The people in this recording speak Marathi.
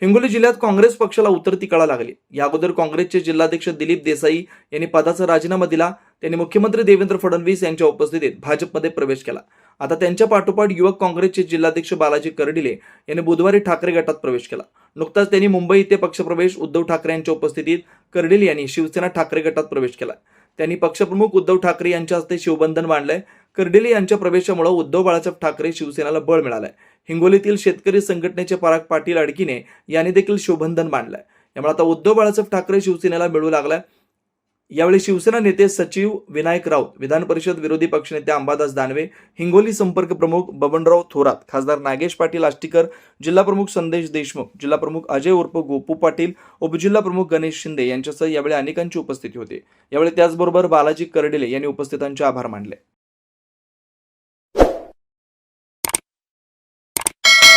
हिंगोली जिल्ह्यात काँग्रेस पक्षाला उतरती कळा लागली। या अगोदर काँग्रेसचे जिल्हाध्यक्ष दिलीप देसाई यांनी पदाचा राजीनामा दिला। त्यांनी मुख्यमंत्री देवेंद्र फडणवीस यांच्या उपस्थितीत भाजपमध्ये प्रवेश केला। आता त्यांच्या पाठोपाठ युवक काँग्रेसचे जिल्हाध्यक्ष बालाजी कर्डिले यांनी बुधवारी ठाकरे गटात प्रवेश केला। नुकताच त्यांनी मुंबई येथे पक्षप्रवेश उद्धव ठाकरे यांच्या उपस्थितीत कर्डिले यांनी शिवसेना ठाकरे गटात प्रवेश केला। त्यांनी पक्षप्रमुख उद्धव ठाकरे यांच्या हस्ते शिवबंधन बांधलंय। कर्डिले यांच्या प्रवेशामुळे उद्धव बाळासाहेब ठाकरे शिवसेनेला बळ मिळालंय। हिंगोलीतील शेतकरी संघटनेचे पराग पाटील अडकीने यांनी देखील शिवबंधन बांधलंय। यामुळे आता उद्धव बाळासाहेब ठाकरे शिवसेनेला मिळू लागलाय। यावेळी शिवसेना नेते सचिव विनायक राऊत, विधान परिषद विरोधी पक्षनेते अंबादास दानवे, हिंगोली संपर्क प्रमुख बबनराव थोरात, खासदार नागेश पाटील आष्टीकर, जिल्हा प्रमुख संदेश देशमुख, जिल्हा प्रमुख अजय उर्फ गोपू पाटील, उपजिल्हा प्रमुख गणेश शिंदे यांच्यासह यावेळी अनेकांची उपस्थिती होती। यावेळी त्याचबरोबर बालाजी कर्डिले यांनी उपस्थितांचे आभार मानले।